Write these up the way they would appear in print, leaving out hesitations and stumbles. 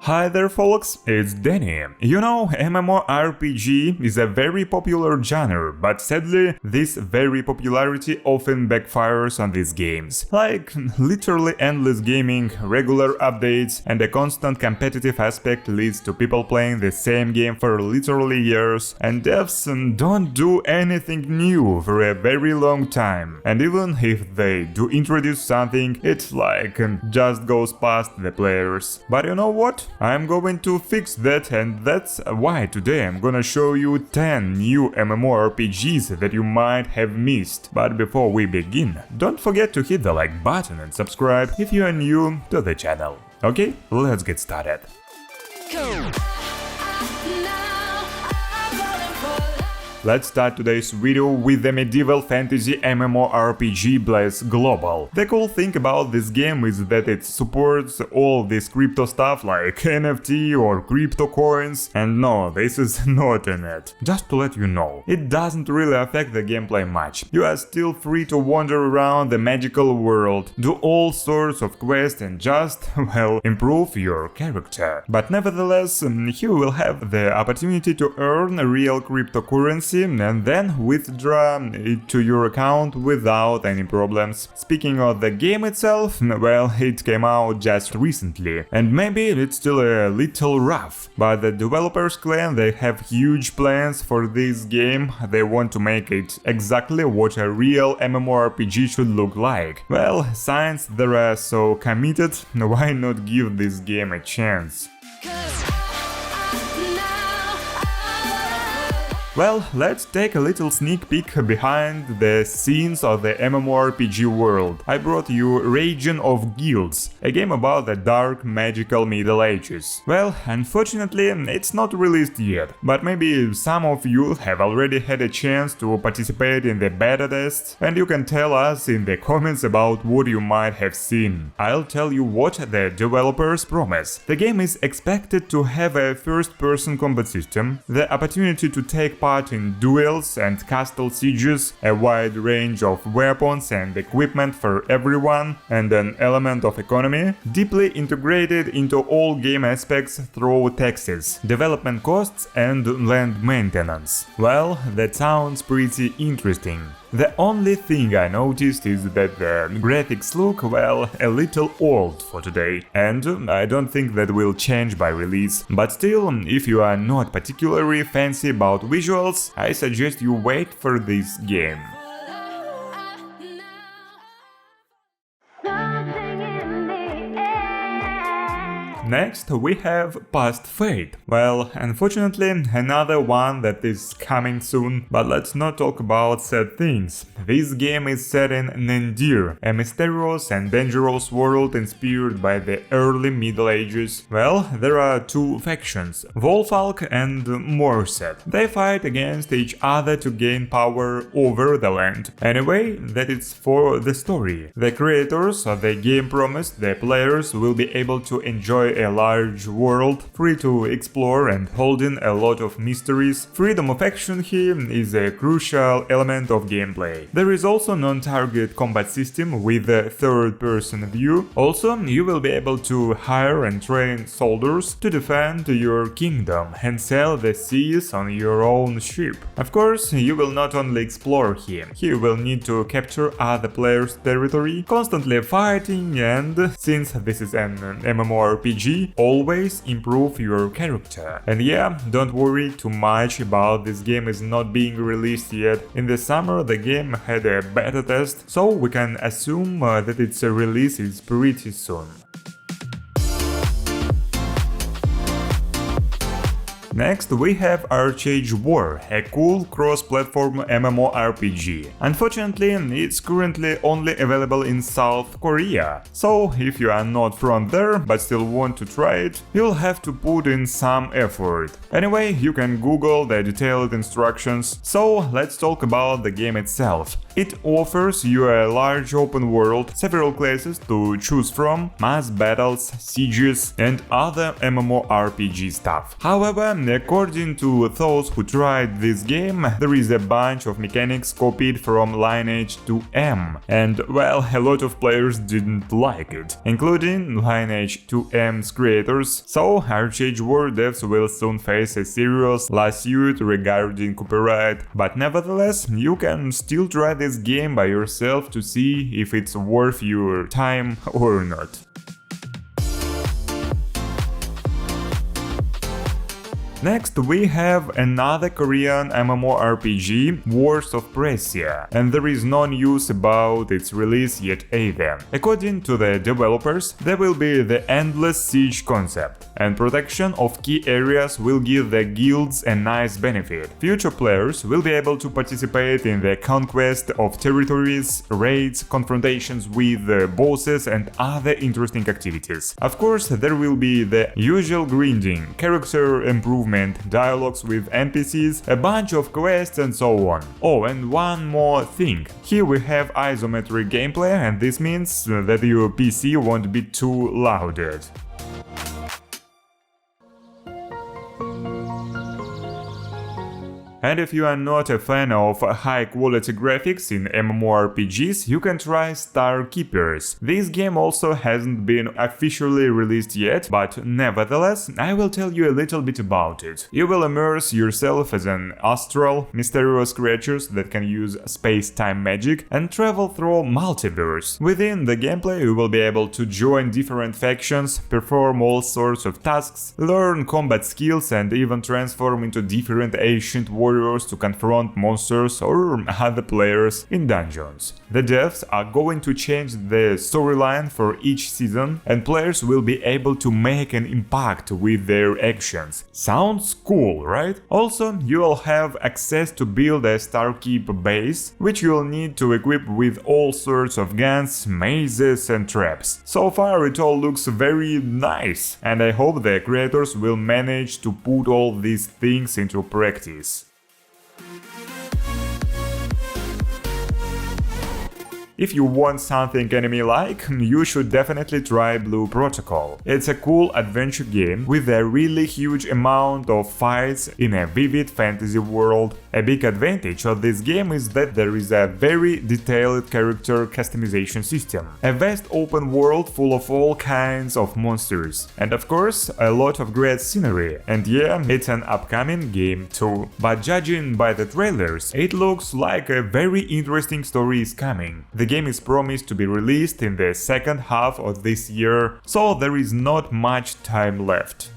Hi there folks, it's Deni. You know, MMORPG is a very popular genre, but sadly, this very popularity often backfires on these games. Like, literally endless gaming, regular updates, and a constant competitive aspect leads to people playing the same game for literally years, and devs don't do anything new for a very long time. And even if they do introduce something, it just goes past the players. But you know what? I'm going to fix that, and that's why today I'm gonna show you 10 new MMORPGs that you might have missed. But before we begin, don't forget to hit the like button and subscribe if you are new to the channel. Okay, let's get started. Let's start today's video with the medieval fantasy MMORPG Blaze Global. The cool thing about this game is that it supports all this crypto stuff like NFT or crypto coins, and no, this is not in it. Just to let you know, it doesn't really affect the gameplay much. You are still free to wander around the magical world, do all sorts of quests and just, well, improve your character. But nevertheless, you will have the opportunity to earn real cryptocurrency and then withdraw it to your account without any problems. Speaking of the game itself, well, it came out just recently, and maybe it's still a little rough, but the developers claim they have huge plans for this game. They want to make it exactly what a real MMORPG should look like. Well, since they are so committed, why not give this game a chance? Well, let's take a little sneak peek behind the scenes of the MMORPG world. I brought you Region of Guilds, a game about the dark magical Middle Ages. Well, unfortunately, it's not released yet, but maybe some of you have already had a chance to participate in the beta test, and you can tell us in the comments about what you might have seen. I'll tell you what the developers promise. The game is expected to have a first-person combat system, the opportunity to take part in duels and castle sieges, a wide range of weapons and equipment for everyone, and an element of economy, deeply integrated into all game aspects through taxes, development costs and land maintenance. Well, that sounds pretty interesting. The only thing I noticed is that the graphics look, well, a little old for today, and I don't think that will change by release. But still, if you are not particularly fancy about visuals, I suggest you wait for this game. Next, we have Past Fate. Well, unfortunately, another one that is coming soon, but let's not talk about sad things. This game is set in Nandir, a mysterious and dangerous world inspired by the early Middle Ages. Well, there are two factions, Volfalk and Morset. They fight against each other to gain power over the land. Anyway, that is for the story. The creators of the game promised the players will be able to enjoy a large world, free to explore and holding a lot of mysteries. Freedom of action here is a crucial element of gameplay. There is also non-target combat system with a third-person view. Also, you will be able to hire and train soldiers to defend your kingdom and sail the seas on your own ship. Of course, you will not only explore here, you will need to capture other players' territory, constantly fighting, and since this is an MMORPG, always improve your character. And yeah, don't worry too much about this game is not being released yet. In the summer the game had a beta test, so we can assume that its release is pretty soon. Next, we have Archeage War, a cool cross-platform MMORPG. Unfortunately, it's currently only available in South Korea, so if you are not from there but still want to try it, you'll have to put in some effort. Anyway, you can Google the detailed instructions, so let's talk about the game itself. It offers you a large open world, several classes to choose from, mass battles, sieges and other MMORPG stuff. However, according to those who tried this game, there is a bunch of mechanics copied from Lineage 2M, and well, a lot of players didn't like it, including Lineage 2M's creators, so Archeage War devs will soon face a serious lawsuit regarding copyright, but nevertheless, you can still try this game by yourself to see if it's worth your time or not. Next, we have another Korean MMORPG, Wars of Prasia, and there is no news about its release yet either. According to the developers, there will be the endless siege concept, and protection of key areas will give the guilds a nice benefit. Future players will be able to participate in the conquest of territories, raids, confrontations with bosses and other interesting activities. Of course, there will be the usual grinding, character improvement, dialogues with NPCs, a bunch of quests and so on. Oh, and one more thing. Here we have isometric gameplay, and this means that your PC won't be too loaded. And if you are not a fan of high-quality graphics in MMORPGs, you can try Starkeepers. This game also hasn't been officially released yet, but nevertheless, I will tell you a little bit about it. You will immerse yourself as an astral, mysterious creatures that can use space-time magic and travel through multiverse. Within the gameplay, you will be able to join different factions, perform all sorts of tasks, learn combat skills, and even transform into different ancient warriors to confront monsters or other players in dungeons. The devs are going to change the storyline for each season, and players will be able to make an impact with their actions. Sounds cool, right? Also, you will have access to build a Starkeep base, which you'll need to equip with all sorts of guns, mazes and traps. So far it all looks very nice, and I hope the creators will manage to put all these things into practice. If you want something anime-like, you should definitely try Blue Protocol. It's a cool adventure game with a really huge amount of fights in a vivid fantasy world. A big advantage of this game is that there is a very detailed character customization system, a vast open world full of all kinds of monsters, and of course a lot of great scenery. And yeah, it's an upcoming game too. But judging by the trailers, it looks like a very interesting story is coming. The game is promised to be released in the second half of this year, so there is not much time left.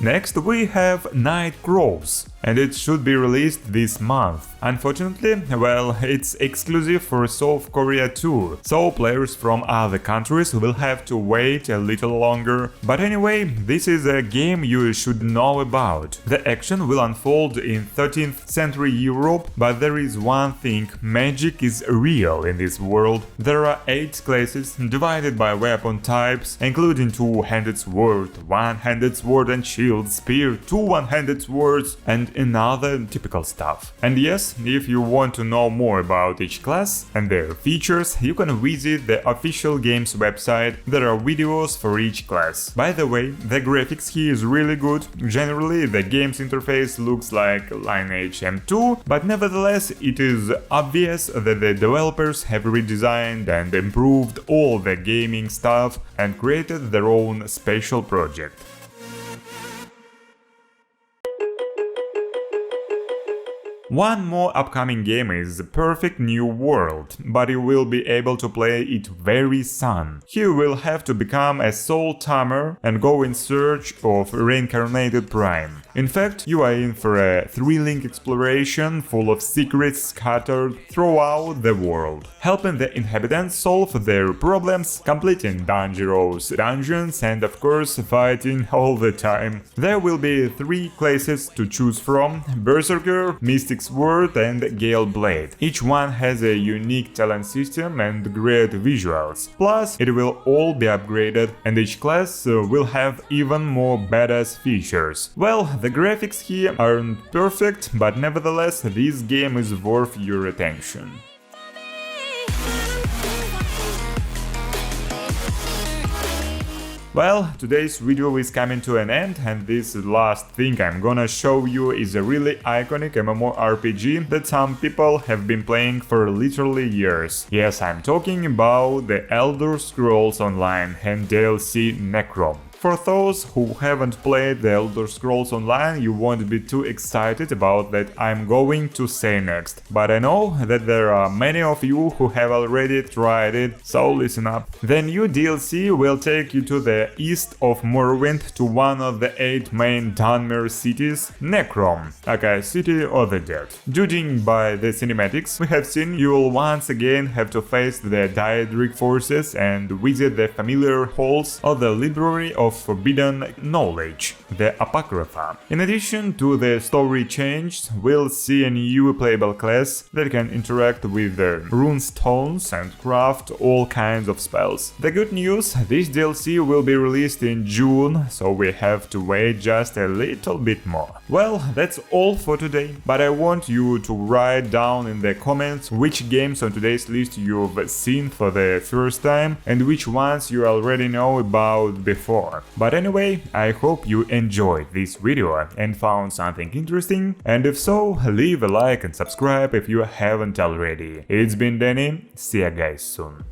Next we have Night Crows, and it should be released this month. Unfortunately, well, it's exclusive for South Korea too, so players from other countries will have to wait a little longer. But anyway, this is a game you should know about. The action will unfold in 13th century Europe, but there is one thing: magic is real in this world. There are 8 classes divided by weapon types, including two-handed sword, one-handed sword and shield, spear, two one-handed swords, and another typical stuff. And yes, if you want to know more about each class and their features, you can visit the official game's website. There are videos for each class. By the way, the graphics here is really good. Generally, the game's interface looks like Lineage M2, but nevertheless, it is obvious that the developers have redesigned and improved all the gaming stuff and created their own special project. One more upcoming game is Perfect New World, but you will be able to play it very soon. You will have to become a soul tamer and go in search of reincarnated Prime. In fact, you are in for a thrilling exploration full of secrets scattered throughout the world, helping the inhabitants solve their problems, completing dangerous dungeons and of course fighting all the time. There will be 3 classes to choose from: Berserker, Mystic Sword and Gale Blade. Each one has a unique talent system and great visuals. Plus, it will all be upgraded, and each class will have even more badass features. Well, the graphics here aren't perfect, but nevertheless, this game is worth your attention. Well, today's video is coming to an end, and this last thing I'm gonna show you is a really iconic MMORPG that some people have been playing for literally years. Yes, I'm talking about the Elder Scrolls Online and DLC Necrom. For those who haven't played the Elder Scrolls Online, you won't be too excited about that I'm going to say next. But I know that there are many of you who have already tried it, so listen up. The new DLC will take you to the east of Morrowind to one of the 8 main Dunmer cities, Necrom, aka City of the Dead. Judging by the cinematics we have seen, you will once again have to face the Daedric forces and visit the familiar halls of the Library of Forbidden Knowledge, the Apocrypha. In addition to the story changes, we'll see a new playable class that can interact with the runestones and craft all kinds of spells. The good news, this DLC will be released in June, so we have to wait just a little bit more. Well, that's all for today, but I want you to write down in the comments which games on today's list you've seen for the first time and which ones you already know about before. But anyway, I hope you enjoyed this video and found something interesting, and if so, leave a like and subscribe if you haven't already. It's been Deni, see ya guys soon.